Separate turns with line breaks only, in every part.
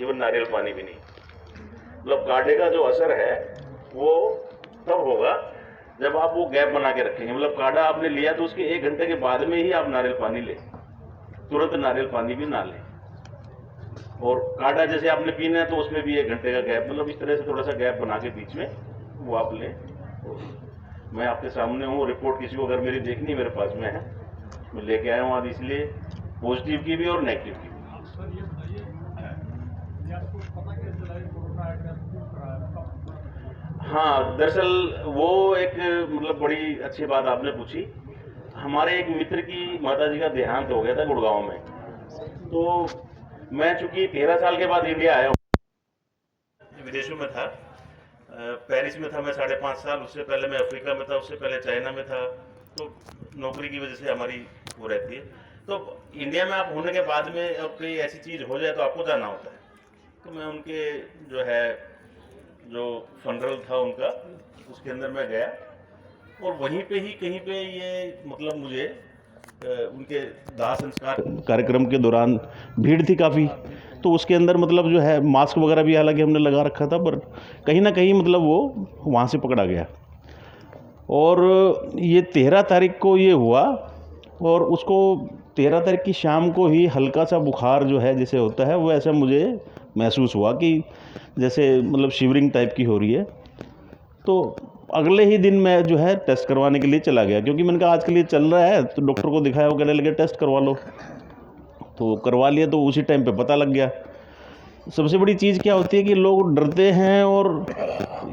Even नारियल पानी भी नहीं। मतलब काढ़े का जो असर है वो तब होगा जब आप वो गैप बना के रखेंगे। मतलब काढ़ा आपने लिया तो उसके 1 घंटे के बाद में ही आप नारियल पानी लें, तुरंत नारियल पानी भी ना लें। और काढ़ा जैसे आपने पीना है तो उसमें भी 1 घंटे का गैप, मतलब इस तरह से थोड़ा सा गैप बना के बीच में वो आप लें। मैं आपके सामने हूँ, रिपोर्ट किसी को अगर मेरी देखनी मेरे पास में है, मैं लेके आया हूँ आज, इसलिए पॉजिटिव की भी और नेगेटिव की भी। हाँ, दरअसल वो एक मतलब बड़ी अच्छी बात आपने पूछी। हमारे एक मित्र की माताजी का देहांत हो गया था गुड़गांव में, तो मैं चूंकि 13 साल के बाद इंडिया आया हूँ, विदेशों में था, पेरिस में था मैं 5.5 साल, उससे पहले मैं अफ्रीका में था, उससे पहले चाइना में था। तो नौकरी की वजह से हमारी वो रहती है। तो इंडिया में आप होने के बाद में अब कोई ऐसी चीज़ हो जाए तो आपको जाना होता है। तो मैं उनके जो है जो फनरल था उनका, उसके अंदर मैं गया और वहीं पे ही कहीं पे ये मतलब मुझे उनके दाह संस्कार कार्यक्रम के दौरान भीड़ थी काफ़ी, तो उसके अंदर मतलब जो है मास्क वगैरह भी हालांकि हमने लगा रखा था, पर कहीं ना कहीं मतलब वो वहाँ से पकड़ा गया। और ये 13 तारीख को ये हुआ और उसको 13 तारीख की शाम को ही हल्का सा बुखार जो है जैसे होता है वो ऐसा मुझे महसूस हुआ कि जैसे मतलब शिवरिंग टाइप की हो रही है। तो अगले ही दिन मैं जो है टेस्ट करवाने के लिए चला गया, क्योंकि मैंने कहा आज के लिए चल रहा है, तो डॉक्टर को दिखाया, वो कहने लगे टेस्ट करवा लो। तो करवा लिया तो उसी टाइम पे पता लग गया। सबसे बड़ी चीज़ क्या होती है कि लोग डरते हैं और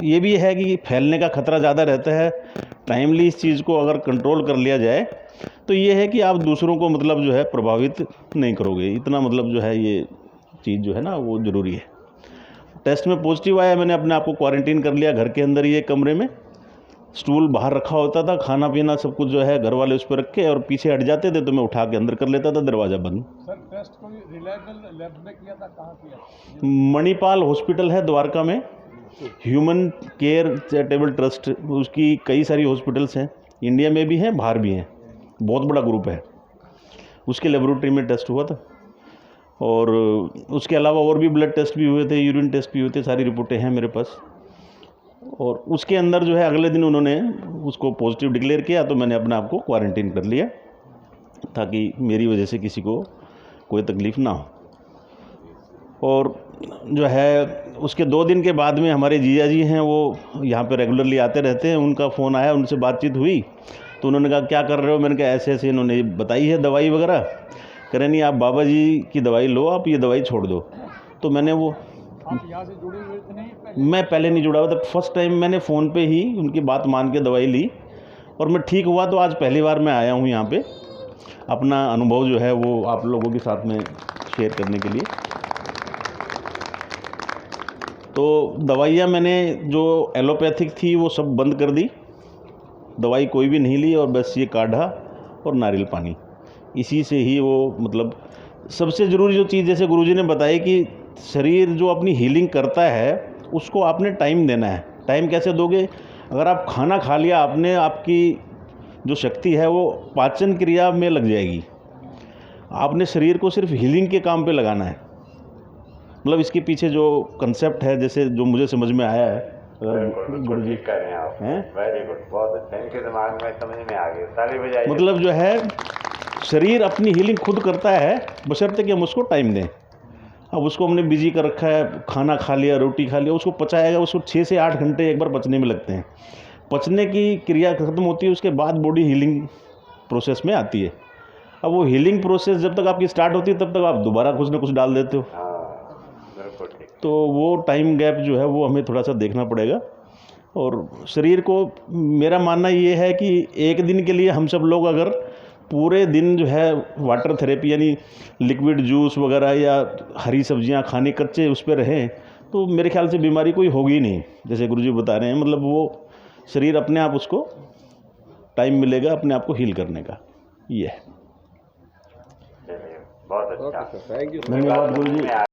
ये भी है कि फैलने का खतरा ज़्यादा रहता है। टाइमली इस चीज़ को अगर कंट्रोल कर लिया जाए तो ये है कि आप दूसरों को मतलब जो है प्रभावित नहीं करोगे, इतना मतलब जो है ये चीज़ जो है ना वो ज़रूरी है। टेस्ट में पॉजिटिव आया, मैंने अपने आप को क्वारंटीन कर लिया घर के अंदर ही एक कमरे में। स्टूल बाहर रखा होता था, खाना पीना सब कुछ जो है घर वाले उस पर रखे और पीछे हट जाते थे तो मैं उठा के अंदर कर लेता था, दरवाज़ा बंद।
सर टेस्ट कोई रिलायबल लैब में किया था, कहाँ किया?
मणिपाल हॉस्पिटल है द्वारका में, ह्यूमन केयर चैरिटेबल ट्रस्ट, उसकी कई सारी हॉस्पिटल्स हैं, इंडिया में भी हैं बाहर भी हैं, बहुत बड़ा ग्रुप है। उसके लेबोरेटरी में टेस्ट हुआ था और उसके अलावा और भी ब्लड टेस्ट भी हुए थे, यूरिन टेस्ट भी हुए थे, सारी रिपोर्टें हैं मेरे पास। और उसके अंदर जो है अगले दिन उन्होंने उसको पॉजिटिव डिक्लेयर किया, तो मैंने अपने आप को क्वारंटीन कर लिया ताकि मेरी वजह से किसी को कोई तकलीफ़ ना हो। और जो है उसके 2 दिन के बाद में हमारे जीजा जी हैं, वो यहाँ पे रेगुलरली आते रहते हैं, उनका फ़ोन आया, उनसे बातचीत हुई तो उन्होंने कहा क्या कर रहे हो? मैंने कहा ऐसे ऐसे, इन्होंने बताई है दवाई वगैरह। कह रहे नहीं आप बाबा जी की दवाई लो, आप ये दवाई छोड़ दो। तो मैंने वो
आप यहाँ से जुड़े हुए थे नहीं?
मैं पहले नहीं जुड़ा हुआ था, फर्स्ट टाइम मैंने फ़ोन पे ही उनकी बात मान के दवाई ली और मैं ठीक हुआ। तो आज पहली बार मैं आया हूँ यहाँ पे अपना अनुभव जो है वो आप लोगों के साथ में शेयर करने के लिए। तो दवाइयाँ मैंने जो एलोपैथिक थी वो सब बंद कर दी, दवाई कोई भी नहीं ली, और बस ये काढ़ा और नारियल पानी, इसी से ही वो मतलब सबसे ज़रूरी जो चीज़ जैसे गुरुजी ने बताई कि शरीर जो अपनी हीलिंग करता है उसको आपने टाइम देना है। टाइम कैसे दोगे? अगर आप खाना खा लिया आपने, आपकी जो शक्ति है वो पाचन क्रिया में लग जाएगी। आपने शरीर को सिर्फ हीलिंग के काम पे लगाना है। मतलब इसके पीछे जो कंसेप्ट है, जैसे जो मुझे समझ में आया है,
गुरु जी कर रहे हैं आप, वेरी गुड, बहुत अच्छा, इनके दिमाग में समझ में आ गया, ताली बजाइए।
मतलब जो है शरीर अपनी हीलिंग खुद करता है, बशर्ते कि हम उसको टाइम दें। अब उसको हमने बिजी कर रखा है, खाना खा लिया, रोटी खा लिया, उसको पचाएगा, उसको 6 से 8 घंटे एक बार पचने में लगते हैं। पचने की क्रिया खत्म होती है, उसके बाद बॉडी हीलिंग प्रोसेस में आती है। अब वो हीलिंग प्रोसेस जब तक आपकी स्टार्ट होती है तब तक आप दोबारा कुछ ना कुछ डाल देते हो।
बिल्कुल ठीक।
तो वो टाइम गैप जो है वो हमें थोड़ा सा देखना पड़ेगा। और शरीर को मेरा मानना ये है कि एक दिन के लिए हम सब लोग अगर पूरे दिन जो है वाटर थेरेपी यानी लिक्विड जूस वगैरह या हरी सब्जियां खाने कच्चे उस पर रहें तो मेरे ख्याल से बीमारी कोई होगी नहीं, जैसे गुरुजी बता रहे हैं। मतलब वो शरीर अपने आप उसको टाइम मिलेगा अपने आप को हील करने का। ये है।
बहुत अच्छा,
थैंक यू।
धन्यवाद गुरुजी।